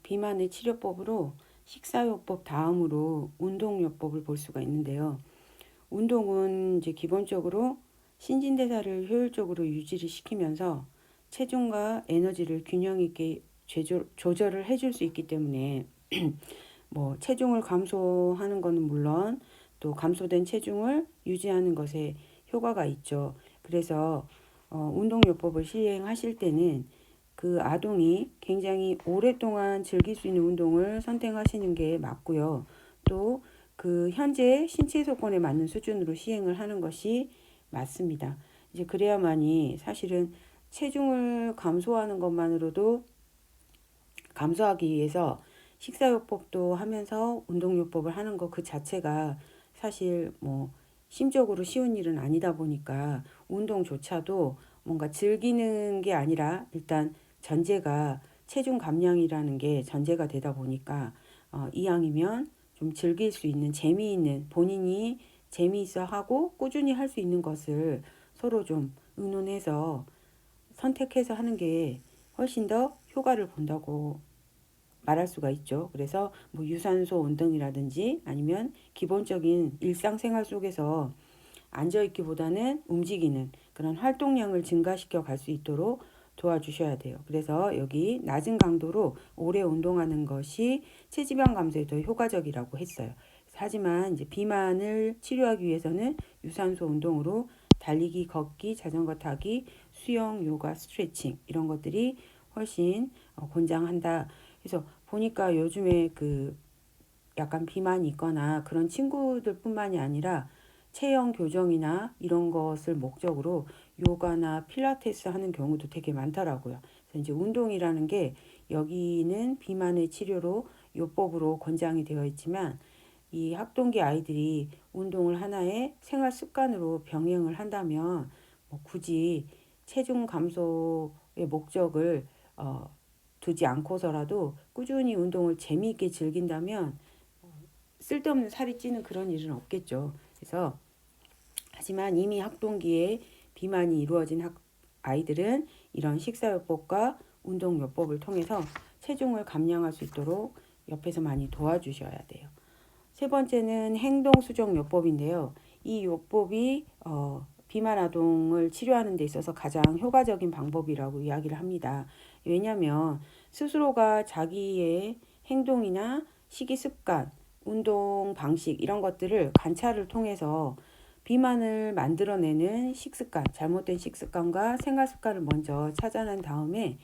비만의 치료법으로 식사요법 다음으로 운동요법을 볼 수가 있는데요. 운동은 이제 기본적으로 신진대사를 효율적으로 유지를 시키면서 체중과 에너지를 균형 있게 조절을 해줄 수 있기 때문에 뭐 체중을 감소하는 것은 물론 또 감소된 체중을 유지하는 것에 효과가 있죠. 그래서 운동요법을 시행하실 때는 그 아동이 굉장히 오랫동안 즐길 수 있는 운동을 선택하시는 게 맞고요. 또 그 현재 신체 조건에 맞는 수준으로 시행을 하는 것이 맞습니다. 이제 그래야만이 사실은 체중을 감소하는 것만으로도 감소하기 위해서 식사요법도 하면서 운동요법을 하는 것 그 자체가 사실 뭐 심적으로 쉬운 일은 아니다 보니까 운동조차도 뭔가 즐기는 게 아니라 일단 전제가 체중 감량이라는 게 전제가 되다 보니까 이왕이면 좀 즐길 수 있는 재미있는 본인이 재미있어 하고 꾸준히 할 수 있는 것을 서로 좀 의논해서 선택해서 하는 게 훨씬 더 효과를 본다고 말할 수가 있죠. 그래서 뭐 유산소 운동이라든지 아니면 기본적인 일상생활 속에서 앉아있기보다는 움직이는 그런 활동량을 증가시켜 갈 수 있도록 도와주셔야 돼요. 그래서 여기 낮은 강도로 오래 운동하는 것이 체지방 감소에 더 효과적이라고 했어요. 하지만 이제 비만을 치료하기 위해서는 유산소 운동으로 달리기, 걷기, 자전거 타기, 수영, 요가, 스트레칭 이런 것들이 훨씬 권장한다. 그래서 보니까 요즘에 그 약간 비만이 있거나 그런 친구들뿐만이 아니라 체형 교정이나 이런 것을 목적으로 요가나 필라테스 하는 경우도 되게 많더라고요. 그래서 이제 운동이라는 게 여기는 비만의 치료로 요법으로 권장이 되어 있지만 이 학동기 아이들이 운동을 하나의 생활 습관으로 병행을 한다면 뭐 굳이 체중 감소의 목적을 두지 않고서라도 꾸준히 운동을 재미있게 즐긴다면 쓸데없는 살이 찌는 그런 일은 없겠죠. 그래서 하지만 이미 학동기에 비만이 이루어진 아이들은 이런 식사요법과 운동요법을 통해서 체중을 감량할 수 있도록 옆에서 많이 도와주셔야 돼요. 세 번째는 행동수정요법인데요. 이 요법이 비만 아동을 치료하는 데 있어서 가장 효과적인 방법이라고 이야기를 합니다. 왜냐하면 스스로가 자기의 행동이나 식이습관, 운동 방식 이런 것들을 관찰을 통해서 비만을 만들어내는 식습관, 잘못된 식습관과 생활습관을 먼저 찾아낸 다음에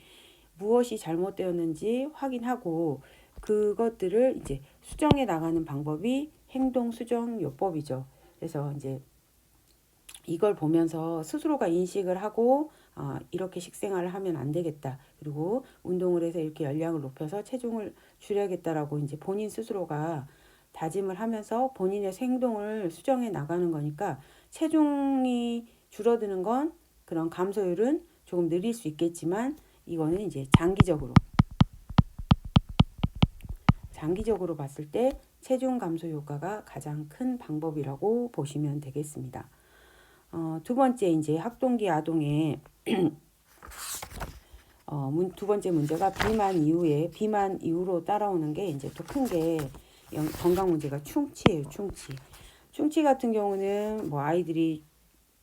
무엇이 잘못되었는지 확인하고 그것들을 이제 수정해 나가는 방법이 행동 수정 요법이죠. 그래서 이제 이걸 보면서 스스로가 인식을 하고 이렇게 식생활을 하면 안 되겠다. 그리고 운동을 해서 이렇게 열량을 높여서 체중을 줄여야겠다라고 이제 본인 스스로가 다짐을 하면서 본인의 행동을 수정해 나가는 거니까 체중이 줄어드는 건 그런 감소율은 조금 느릴 수 있겠지만 이거는 이제 장기적으로 봤을 때 체중 감소 효과가 가장 큰 방법이라고 보시면 되겠습니다. 두 번째 이제 학동기 아동의 두 번째 문제가 비만 이후로 따라오는 게 이제 또 큰 게 건강 문제가 충치예요. 충치 같은 경우는 뭐 아이들이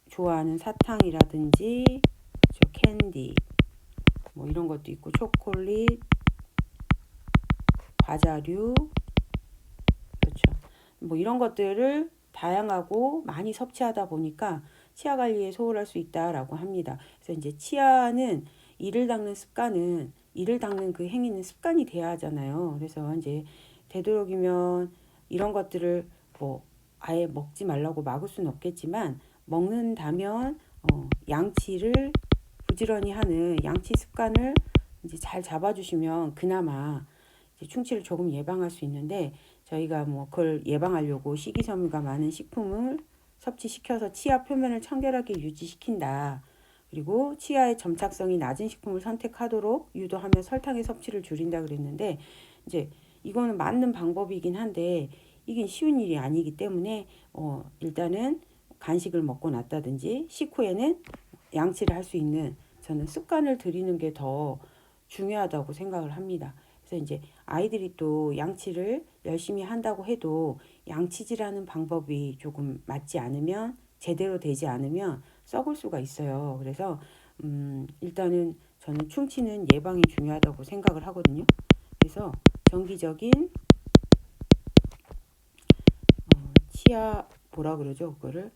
좋아하는 사탕이라든지 캔디 뭐 이런 것도 있고 초콜릿, 과자류 그렇죠. 뭐 이런 것들을 다양하고 많이 섭취하다 보니까 치아 관리에 소홀할 수 있다라고 합니다. 그래서 이제 치아는 이를 닦는 그 행위는 습관이 돼야 하잖아요. 그래서 이제 되도록이면 이런 것들을 뭐 아예 먹지 말라고 막을 수는 없겠지만 먹는다면 양치를 부지런히 하는 양치 습관을 이제 잘 잡아주시면 그나마 이제 충치를 조금 예방할 수 있는데 저희가 뭐 그걸 예방하려고 식이섬유가 많은 식품을 섭취시켜서 치아 표면을 청결하게 유지시킨다. 그리고 치아의 점착성이 낮은 식품을 선택하도록 유도하며 설탕의 섭취를 줄인다 그랬는데 이제 이거는 맞는 방법이긴 한데 이게 쉬운 일이 아니기 때문에 일단은 간식을 먹고 났다든지 식후에는 양치를 할 수 있는 저는 습관을 들이는 게 더 중요하다고 생각을 합니다. 그래서 이제 아이들이 또 양치를 열심히 한다고 해도 양치질하는 방법이 조금 맞지 않으면, 제대로 되지 않으면 썩을 수가 있어요. 그래서 일단은 저는 충치는 예방이 중요하다고 생각을 하거든요. 그래서 정기적인 치아, 뭐라 그러죠? 그거를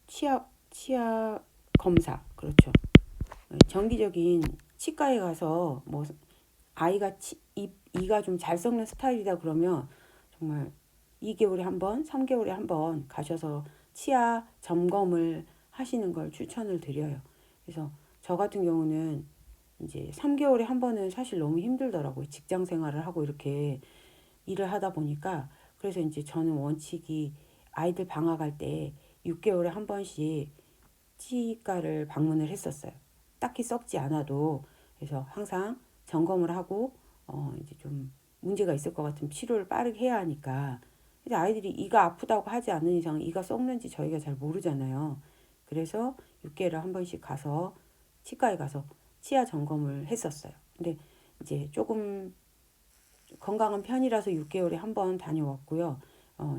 치아 검사. 그렇죠. 정기적인 치과에 가서 뭐 아이가 이가 좀 잘 썩는 스타일이다 그러면 정말 2개월에 한 번, 3개월에 한 번 가셔서 치아 점검을 하시는 걸 추천을 드려요. 그래서 저 같은 경우는 이제 3개월에 한 번은 사실 너무 힘들더라고요. 직장 생활을 하고 이렇게 일을 하다 보니까. 그래서 이제 저는 원칙이 아이들 방학할 때 6개월에 한 번씩 치과를 방문을 했었어요. 딱히 썩지 않아도. 그래서 항상 점검을 하고 이제 좀 문제가 있을 것 같으면 치료를 빠르게 해야 하니까. 근데 아이들이 이가 아프다고 하지 않는 이상 이가 썩는지 저희가 잘 모르잖아요. 그래서 6개월에 한 번씩 가서 치과에 가서 치아 점검을 했었어요. 근데 이제 조금 건강한 편이라서 6개월에 한 번 다녀왔고요.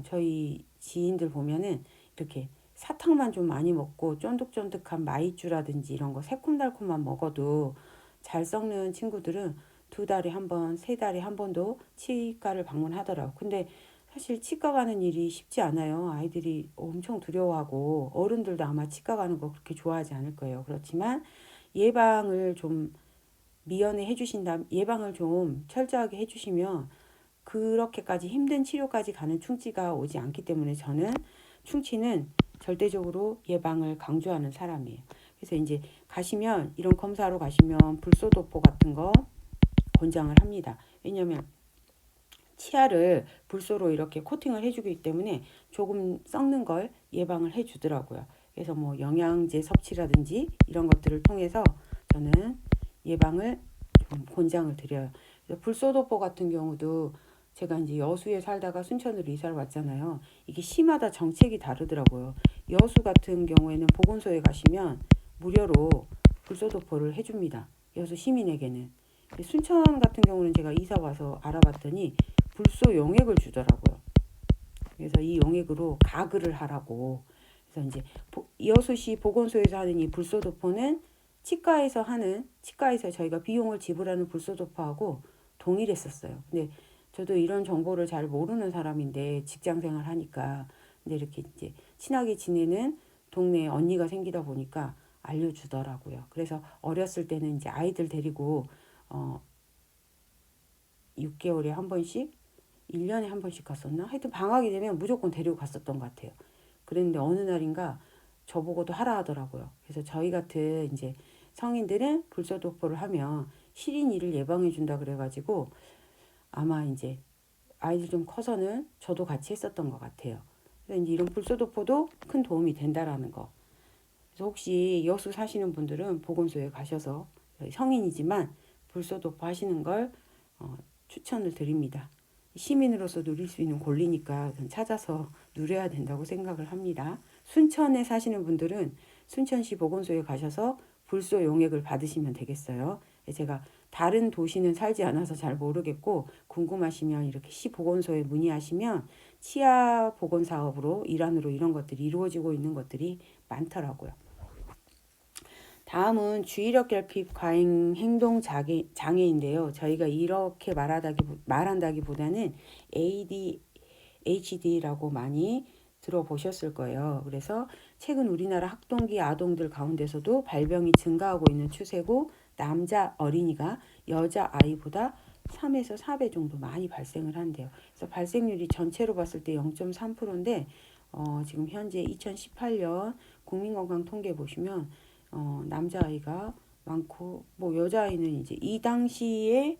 저희 지인들 보면은 이렇게 사탕만 좀 많이 먹고 쫀득쫀득한 마이쮸라든지 이런 거 새콤달콤만 먹어도 잘 썩는 친구들은 2달에 한 번, 3달에 한 번도 치과를 방문하더라고요. 근데 사실 치과 가는 일이 쉽지 않아요. 아이들이 엄청 두려워하고 어른들도 아마 치과 가는 거 그렇게 좋아하지 않을 거예요. 그렇지만 예방을 좀 미연에 해주신다, 예방을 좀 철저하게 해주시면 그렇게까지 힘든 치료까지 가는 충치가 오지 않기 때문에 저는 충치는 절대적으로 예방을 강조하는 사람이에요. 그래서 이제 가시면, 이런 검사로 가시면 불소도포 같은 거 권장을 합니다. 왜냐하면 치아를 불소로 이렇게 코팅을 해주기 때문에 조금 썩는 걸 예방을 해주더라고요. 그래서 뭐 영양제 섭취라든지 이런 것들을 통해서 저는 예방을 좀 권장을 드려요. 그래서 불소도포 같은 경우도 제가 이제 여수에 살다가 순천으로 이사를 왔잖아요. 이게 시마다 정책이 다르더라고요. 여수 같은 경우에는 보건소에 가시면 무료로 불소도포를 해줍니다. 여수 시민에게는. 순천 같은 경우는 제가 이사 와서 알아봤더니 불소 용액을 주더라고요. 그래서 이 용액으로 가글을 하라고. 그래서 이제 여수시 보건소에서 하는 이 불소도포는 치과에서 저희가 비용을 지불하는 불소도포하고 동일했었어요. 근데 저도 이런 정보를 잘 모르는 사람인데 직장 생활 하니까, 근데 이렇게 이제 친하게 지내는 동네에 언니가 생기다 보니까 알려주더라고요. 그래서 어렸을 때는 이제 아이들 데리고 6개월에 한 번씩, 1년에 한 번씩 갔었나? 하여튼 방학이 되면 무조건 데리고 갔었던 것 같아요. 그랬는데 어느 날인가 저보고도 하라 하더라고요. 그래서 저희 같은 이제 성인들은 불소도포를 하면 실인이를 예방해 준다 그래가지고 아마 이제 아이들 좀 커서는 저도 같이 했었던 것 같아요. 그래서 이제 이런 불소도포도 큰 도움이 된다라는 거. 그래서 혹시 여수 사시는 분들은 보건소에 가셔서 성인이지만 불소도포 하시는 걸 추천을 드립니다. 시민으로서 누릴 수 있는 권리니까 찾아서 누려야 된다고 생각을 합니다. 순천에 사시는 분들은 순천시 보건소에 가셔서 불소 용액을 받으시면 되겠어요. 제가 다른 도시는 살지 않아서 잘 모르겠고, 궁금하시면 이렇게 시 보건소에 문의하시면 치아 보건 사업으로 일환으로 이런 것들이 이루어지고 있는 것들이 많더라고요. 다음은 주의력 결핍 과잉 행동 장애인데요. 저희가 이렇게 말한다기보다는 ADHD라고 많이 들어보셨을 거예요. 그래서 최근 우리나라 학동기 아동들 가운데서도 발병이 증가하고 있는 추세고, 남자 어린이가 여자 아이보다 3에서 4배 정도 많이 발생을 한대요. 그래서 발생률이 전체로 봤을 때 0.3%인데 지금 현재 2018년 국민건강 통계 보시면 남자아이가 많고, 뭐 여자아이는 이제 이 당시에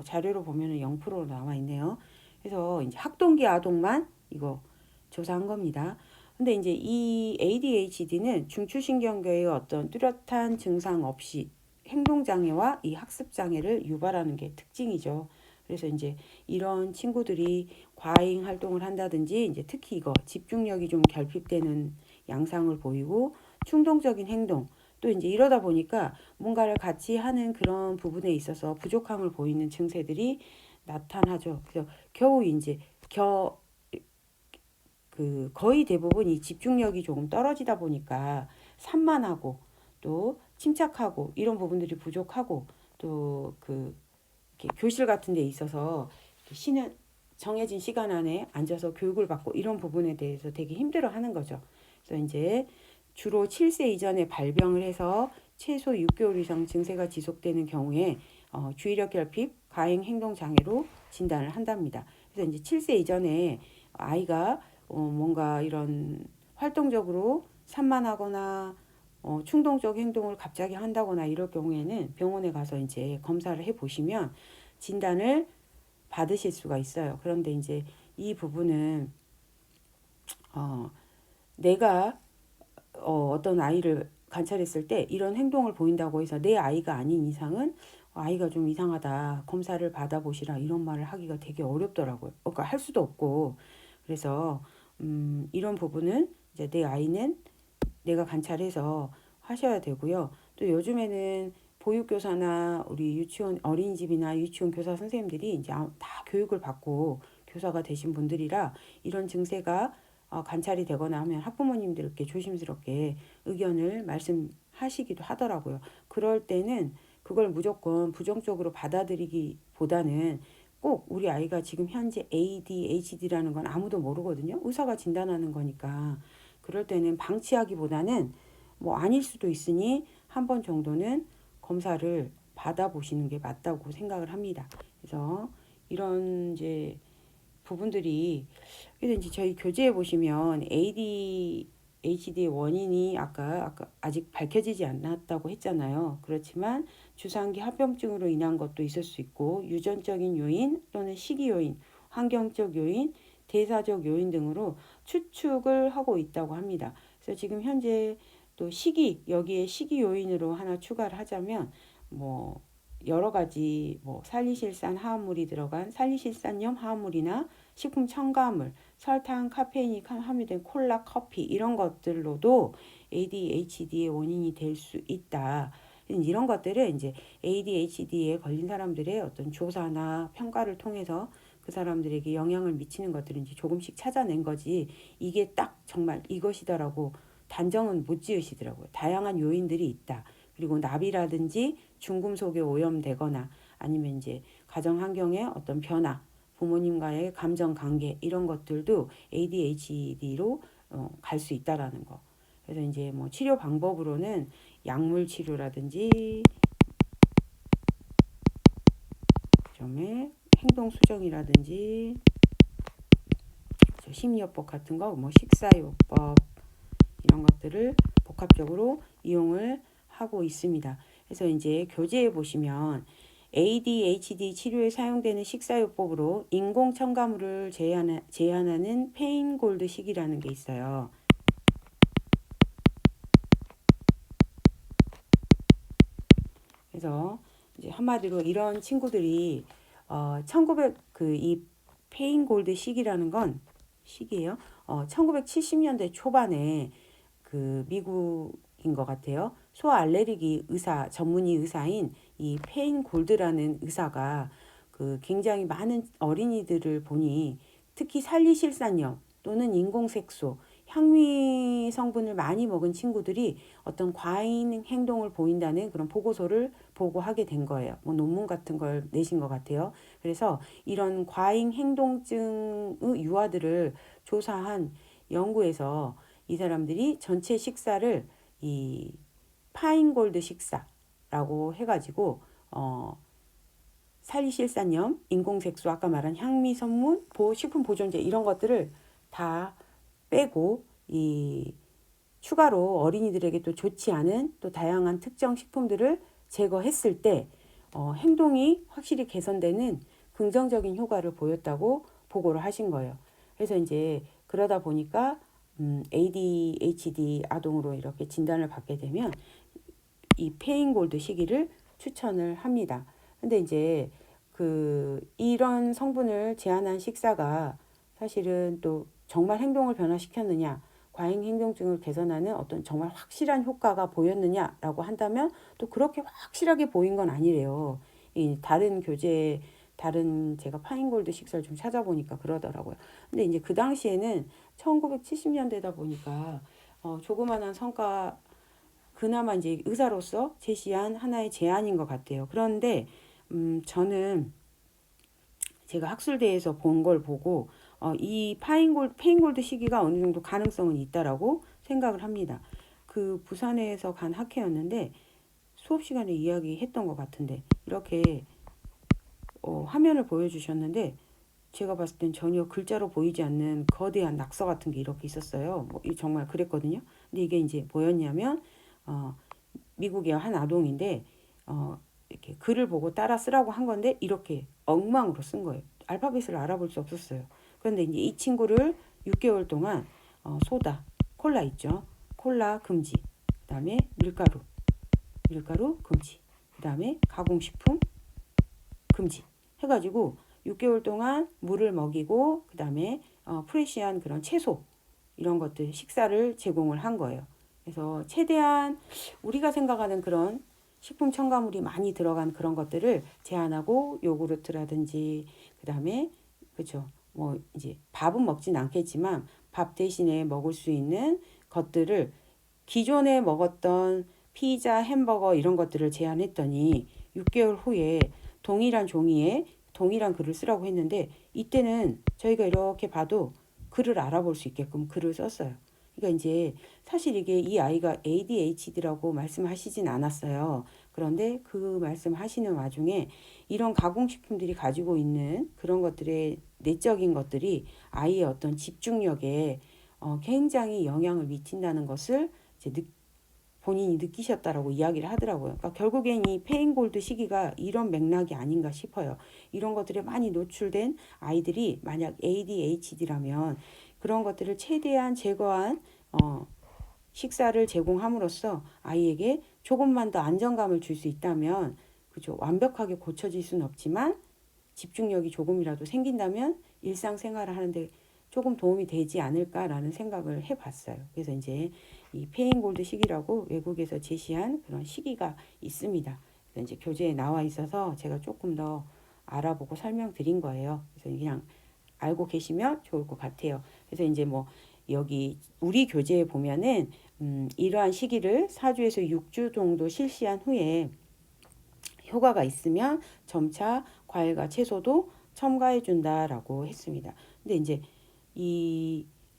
자료로 보면은 0%로 나와 있네요. 그래서 이제 학동기 아동만 이거 조사한 겁니다. 근데 이제 이 ADHD는 중추신경계의 어떤 뚜렷한 증상 없이 행동장애와 이 학습장애를 유발하는 게 특징이죠. 그래서 이제 이런 친구들이 과잉 활동을 한다든지, 이제 특히 이거 집중력이 좀 결핍되는 양상을 보이고, 충동적인 행동, 또 이제 이러다 보니까 뭔가를 같이 하는 그런 부분에 있어서 부족함을 보이는 증세들이 나타나죠. 그래서 겨우 이제 거의 대부분 이 집중력이 조금 떨어지다 보니까 산만하고 또 침착하고 이런 부분들이 부족하고 또 교실 같은 데 있어서 쉬는 정해진 시간 안에 앉아서 교육을 받고 이런 부분에 대해서 되게 힘들어 하는 거죠. 그래서 이제 주로 7세 이전에 발병을 해서 최소 6개월 이상 증세가 지속되는 경우에 주의력 결핍, 가행 행동 장애로 진단을 한답니다. 그래서 이제 7세 이전에 아이가 뭔가 이런 활동적으로 산만하거나 충동적 행동을 갑자기 한다거나 이럴 경우에는 병원에 가서 이제 검사를 해 보시면 진단을 받으실 수가 있어요. 그런데 이제 이 부분은 내가 어떤 아이를 관찰했을 때 이런 행동을 보인다고 해서 내 아이가 아닌 이상은 아이가 좀 이상하다, 검사를 받아보시라 이런 말을 하기가 되게 어렵더라고요. 그러니까 할 수도 없고. 그래서 이런 부분은 이제 내 아이는 내가 관찰해서 하셔야 되고요. 또 요즘에는 보육교사나 우리 유치원 어린이집이나 유치원 교사 선생님들이 이제 다 교육을 받고 교사가 되신 분들이라 이런 증세가 관찰이 되거나 하면 학부모님들께 조심스럽게 의견을 말씀하시기도 하더라고요. 그럴 때는 그걸 무조건 부정적으로 받아들이기보다는 꼭 우리 아이가 지금 현재 ADHD라는 건 아무도 모르거든요. 의사가 진단하는 거니까. 그럴 때는 방치하기보다는 뭐 아닐 수도 있으니 한 번 정도는 검사를 받아보시는 게 맞다고 생각을 합니다. 그래서 이런 이제 부분들이 그래서 이제 저희 교재에 보시면 ADHD의 원인이 아까 아직 밝혀지지 않았다고 했잖아요. 그렇지만 주상기 합병증으로 인한 것도 있을 수 있고 유전적인 요인 또는 시기 요인, 환경적 요인, 대사적 요인 등으로 추측을 하고 있다고 합니다. 그래서 지금 현재 또 여기에 시기 요인으로 하나 추가를 하자면 뭐 여러 가지 뭐 살리실산 화합물이 들어간 살리실산염 화합물이나 식품 첨가물, 설탕, 카페인이 함유된 콜라, 커피 이런 것들로도 ADHD의 원인이 될 수 있다. 이런 것들을 이제 ADHD에 걸린 사람들의 어떤 조사나 평가를 통해서 그 사람들에게 영향을 미치는 것들을 이제 조금씩 찾아낸 거지 이게 딱 정말 이것이다라고 단정은 못 지으시더라고요. 다양한 요인들이 있다. 그리고 나비라든지 중금속에 오염되거나 아니면 이제 가정 환경의 어떤 변화, 부모님과의 감정 관계 이런 것들도 ADHD로 갈 수 있다라는 거. 그래서 이제 뭐 치료 방법으로는 약물 치료라든지 점에 행동 수정이라든지 심리요법 같은 거, 뭐 식사요법 이런 것들을 복합적으로 이용을 하고 있습니다. 그래서 이제 교재에 보시면 ADHD 치료에 사용되는 식사요법으로 인공 첨가물을 제한하는 페인골드식이라는 게 있어요. 그래서 이제 한마디로 이런 친구들이 1900이 페인골드 식이라는 건 식이에요. 1970년대 초반에 미국인 것 같아요. 소아 알레르기 의사 전문의 의사인 이 페인 골드라는 의사가 굉장히 많은 어린이들을 보니 특히 살리실산염 또는 인공색소 향미 성분을 많이 먹은 친구들이 어떤 과잉 행동을 보인다는 그런 보고서를 보고하게 된 거예요. 뭐 논문 같은 걸 내신 것 같아요. 그래서 이런 과잉 행동증의 유아들을 조사한 연구에서 이 사람들이 전체 식사를 이 파인골드 식사라고 해가지고 살리실산염, 인공색소, 아까 말한 향미성분, 식품 보존제 이런 것들을 다 빼고 이 추가로 어린이들에게 또 좋지 않은 또 다양한 특정 식품들을 제거했을 때 행동이 확실히 개선되는 긍정적인 효과를 보였다고 보고를 하신 거예요. 그래서 이제 그러다 보니까 ADHD 아동으로 이렇게 진단을 받게 되면 이 페인골드 시기를 추천을 합니다. 근데 이제 이런 성분을 제한한 식사가 사실은 또 정말 행동을 변화시켰느냐? 과잉행동증을 개선하는 어떤 정말 확실한 효과가 보였느냐라고 한다면 또 그렇게 확실하게 보인 건 아니래요. 이 다른 제가 파인골드 식사를 좀 찾아보니까 그러더라고요. 근데 이제 그 당시에는 1970년대다 보니까 조그만한 성과, 그나마 이제 의사로서 제시한 하나의 제안인 것 같아요. 그런데 저는 제가 학술대에서 본 걸 보고 이 페인골드 시기가 어느 정도 가능성은 있다라고 생각을 합니다. 그 부산에서 간 학회였는데 수업 시간에 이야기했던 것 같은데 이렇게 화면을 보여주셨는데 제가 봤을 땐 전혀 글자로 보이지 않는 거대한 낙서 같은 게 이렇게 있었어요. 뭐 정말 그랬거든요. 근데 이게 이제 뭐였냐면 미국의 한 아동인데 이렇게 글을 보고 따라 쓰라고 한 건데 이렇게 엉망으로 쓴 거예요. 알파벳을 알아볼 수 없었어요. 그런데 이제 이 친구를 6개월 동안 소다, 콜라 있죠. 콜라 금지. 그다음에 밀가루 금지. 그다음에 가공식품 금지. 해가지고 6개월 동안 물을 먹이고 그다음에 프레시한 그런 채소 이런 것들 식사를 제공을 한 거예요. 그래서 최대한 우리가 생각하는 그런 식품 첨가물이 많이 들어간 그런 것들을 제한하고 요구르트라든지 그다음에 그죠. 뭐 이제 밥은 먹진 않겠지만 밥 대신에 먹을 수 있는 것들을 기존에 먹었던 피자, 햄버거 이런 것들을 제한했더니 6개월 후에 동일한 종이에 동일한 글을 쓰라고 했는데 이때는 저희가 이렇게 봐도 글을 알아볼 수 있게끔 글을 썼어요. 그러니까 이제 사실 이게 이 아이가 ADHD라고 말씀하시진 않았어요. 그런데 그 말씀하시는 와중에 이런 가공식품들이 가지고 있는 그런 것들의 내적인 것들이 아이의 어떤 집중력에 굉장히 영향을 미친다는 것을 이제 본인이 느끼셨다라고 이야기를 하더라고요. 그러니까 결국엔 이 페인골드 시기가 이런 맥락이 아닌가 싶어요. 이런 것들에 많이 노출된 아이들이 만약 ADHD라면 그런 것들을 최대한 제거한 식사를 제공함으로써 아이에게 조금만 더 안정감을 줄 수 있다면 그죠. 완벽하게 고쳐질 수는 없지만 집중력이 조금이라도 생긴다면 일상생활을 하는데 조금 도움이 되지 않을까라는 생각을 해봤어요. 그래서 이제 이 페인골드 시기라고 외국에서 제시한 그런 시기가 있습니다. 그래서 이제 교재에 나와 있어서 제가 조금 더 알아보고 설명드린 거예요. 그래서 그냥 알고 계시면 좋을 것 같아요. 그래서 이제 뭐 여기 우리 교재에 보면은 이러한 시기를 4주에서 6주 정도 실시한 후에 효과가 있으면 점차 과일과 채소도 첨가해 준다라고 했습니다. 근데 이제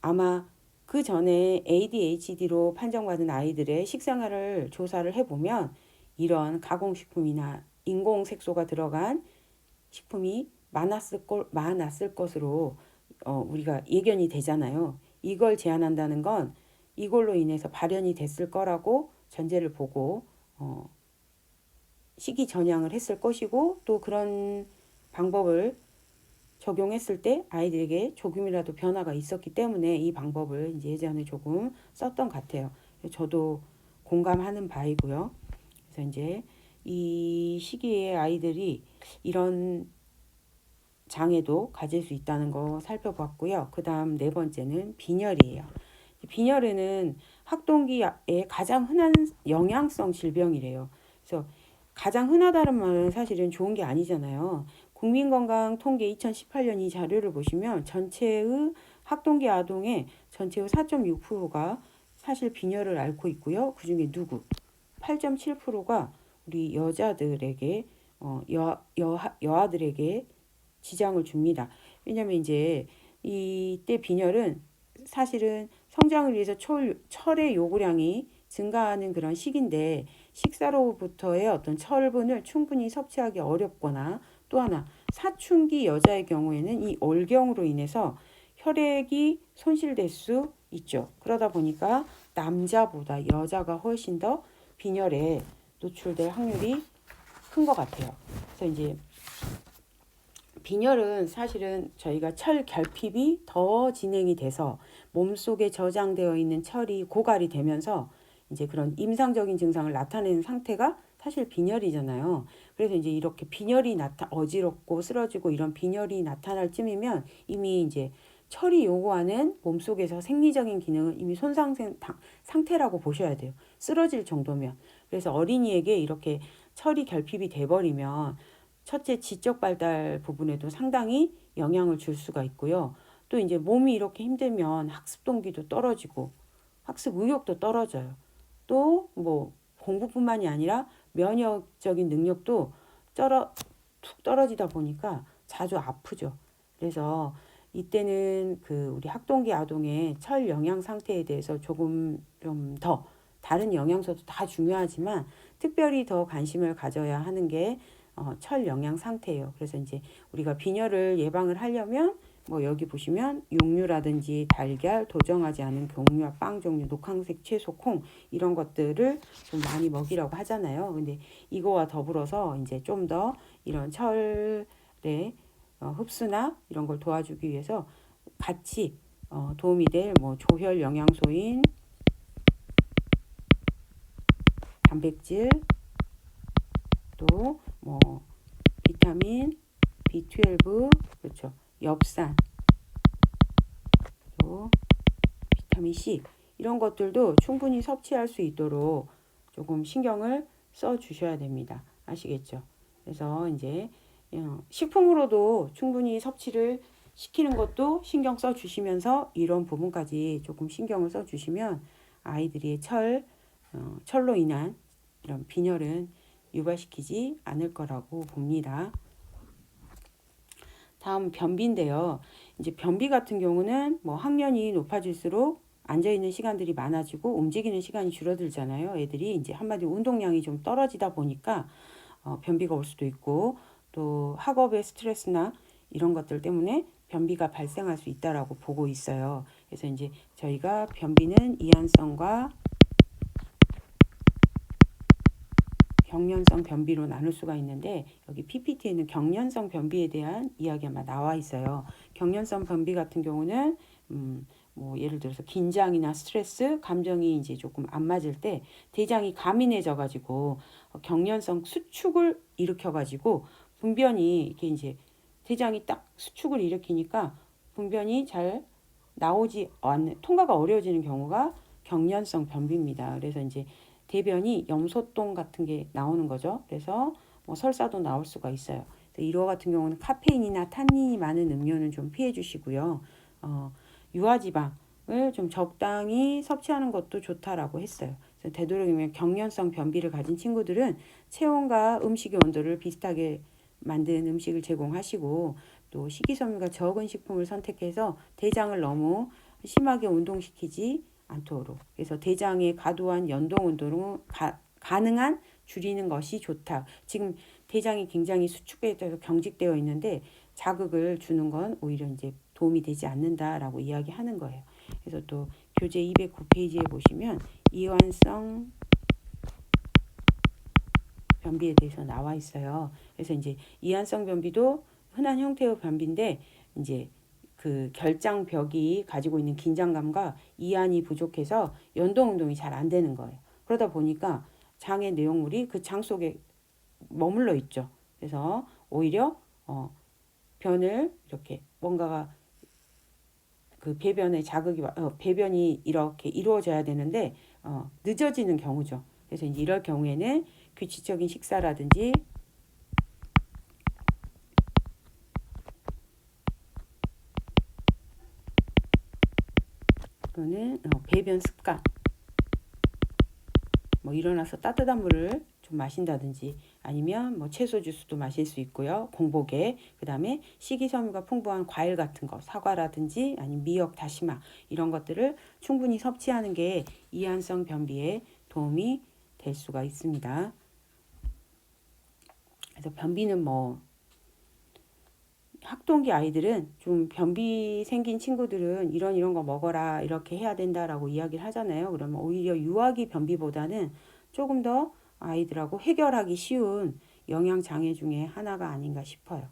아마 그 전에 ADHD로 판정받은 아이들의 식생활을 조사를 해보면 이런 가공식품이나 인공색소가 들어간 식품이 많았을 것으로 우리가 예견이 되잖아요. 이걸 제한한다는 건 이걸로 인해서 발현이 됐을 거라고 전제를 보고 시기 전향을 했을 것이고 또 그런 방법을 적용했을 때 아이들에게 조금이라도 변화가 있었기 때문에 이 방법을 이제 예전에 조금 썼던 것 같아요. 저도 공감하는 바이고요. 그래서 이제 이 시기에 아이들이 이런 장애도 가질 수 있다는 거 살펴봤고요. 그 다음 네 번째는 빈혈이에요. 빈혈에는 학동기에 가장 흔한 영양성 질병이래요. 그래서 가장 흔하다는 말은 사실은 좋은 게 아니잖아요. 국민건강통계 2018년 이 자료를 보시면 전체의 학동기 아동의 전체의 4.6%가 사실 빈혈을 앓고 있고요. 그중에 8.7%가 우리 여자들에게 여아들에게 지장을 줍니다. 왜냐면 이제 이때 빈혈은 사실은 성장을 위해서 철의 요구량이 증가하는 그런 시기인데 식사로부터의 어떤 철분을 충분히 섭취하기 어렵거나 또 하나 사춘기 여자의 경우에는 이 올경으로 인해서 혈액이 손실될 수 있죠. 그러다 보니까 남자보다 여자가 훨씬 더 빈혈에 노출될 확률이 큰 것 같아요. 그래서 이제 빈혈은 사실은 저희가 철 결핍이 더 진행이 돼서 몸속에 저장되어 있는 철이 고갈이 되면서 이제 그런 임상적인 증상을 나타내는 상태가 사실 빈혈이잖아요. 그래서 이제 이렇게 어지럽고 쓰러지고 이런 빈혈이 나타날 쯤이면 이미 이제 철이 요구하는 몸속에서 생리적인 기능은 이미 손상 상태라고 보셔야 돼요. 쓰러질 정도면. 그래서 어린이에게 이렇게 철이 결핍이 돼버리면 첫째 지적 발달 부분에도 상당히 영향을 줄 수가 있고요. 또 이제 몸이 이렇게 힘들면 학습 동기도 떨어지고 학습 의욕도 떨어져요. 또 뭐 공부뿐만이 아니라 면역적인 능력도 툭 떨어지다 보니까 자주 아프죠. 그래서 이때는 그 우리 학동기 아동의 철 영양 상태에 대해서 조금 좀 더 다른 영양소도 다 중요하지만 특별히 더 관심을 가져야 하는 게 철 영양 상태예요. 그래서 이제 우리가 빈혈을 예방을 하려면 뭐 여기 보시면 육류라든지 달걀, 도정하지 않은 곡류와 빵 종류, 녹황색 채소, 콩 이런 것들을 좀 많이 먹이라고 하잖아요. 근데 이거와 더불어서 이제 좀 더 이런 철의 흡수나 이런 걸 도와주기 위해서 같이 도움이 될 뭐 조혈 영양소인 단백질 또 뭐 비타민 B12 그렇죠. 엽산 또 비타민 C 이런 것들도 충분히 섭취할 수 있도록 조금 신경을 써 주셔야 됩니다. 아시겠죠? 그래서 이제 식품으로도 충분히 섭취를 시키는 것도 신경 써 주시면서 이런 부분까지 조금 신경을 써 주시면 아이들이 철로 인한 이런 빈혈은 유발시키지 않을 거라고 봅니다. 다음 변비인데요. 이제 변비 같은 경우는 뭐 학년이 높아질수록 앉아있는 시간들이 많아지고 움직이는 시간이 줄어들잖아요. 애들이 이제 한마디로 운동량이 좀 떨어지다 보니까 변비가 올 수도 있고 또 학업의 스트레스나 이런 것들 때문에 변비가 발생할 수 있다라고 보고 있어요. 그래서 이제 저희가 변비는 이완성과 경련성 변비로 나눌 수가 있는데 여기 PPT에는 경련성 변비에 대한 이야기가 나와 있어요. 경련성 변비 같은 경우는 뭐 예를 들어서 긴장이나 스트레스, 감정이 이제 조금 안 맞을 때 대장이 가민해져 가지고 경련성 수축을 일으켜 가지고 분변이 이렇게 이제 대장이 딱 수축을 일으키니까 분변이 잘 나오지 않는 통과가 어려워지는 경우가 경련성 변비입니다. 그래서 이제 대변이 염소똥 같은 게 나오는 거죠. 그래서 뭐 설사도 나올 수가 있어요. 이거 같은 경우는 카페인이나 탄닌이 많은 음료는 좀 피해 주시고요. 유화지방을 좀 적당히 섭취하는 것도 좋다라고 했어요. 그래서 되도록이면 경련성 변비를 가진 친구들은 체온과 음식의 온도를 비슷하게 만든 음식을 제공하시고 또 식이섬유가 적은 식품을 선택해서 대장을 너무 심하게 운동시키지 않도록 그래서 대장의 과도한 연동 운동으로 가능한 줄이는 것이 좋다. 지금 대장이 굉장히 수축되어 경직되어 있는데 자극을 주는 건 오히려 이제 도움이 되지 않는다라고 이야기하는 거예요. 그래서 또 교재 209페이지에 보시면 이완성 변비에 대해서 나와 있어요. 그래서 이제 이완성 변비도 흔한 형태의 변비인데 이제 그 결장벽이 가지고 있는 긴장감과 이완이 부족해서 연동 운동이 잘 안 되는 거예요. 그러다 보니까 장의 내용물이 그 장 속에 머물러 있죠. 그래서 오히려 변을 이렇게 뭔가가 그 배변의 자극이 배변이 이렇게 이루어져야 되는데 늦어지는 경우죠. 그래서 이제 이럴 경우에는 규칙적인 식사라든지 또는 배변 습관 뭐 일어나서 따뜻한 물을 좀 마신다든지 아니면 뭐 채소 주스도 마실 수 있고요. 공복에 그다음에 식이섬유가 풍부한 과일 같은 거 사과라든지 아니면 미역, 다시마 이런 것들을 충분히 섭취하는 게 이완성 변비에 도움이 될 수가 있습니다. 그래서 변비는 뭐 학동기 아이들은 좀 변비 생긴 친구들은 이런 거 먹어라 이렇게 해야 된다라고 이야기를 하잖아요. 그러면 오히려 유아기 변비보다는 조금 더 아이들하고 해결하기 쉬운 영양 장애 중에 하나가 아닌가 싶어요.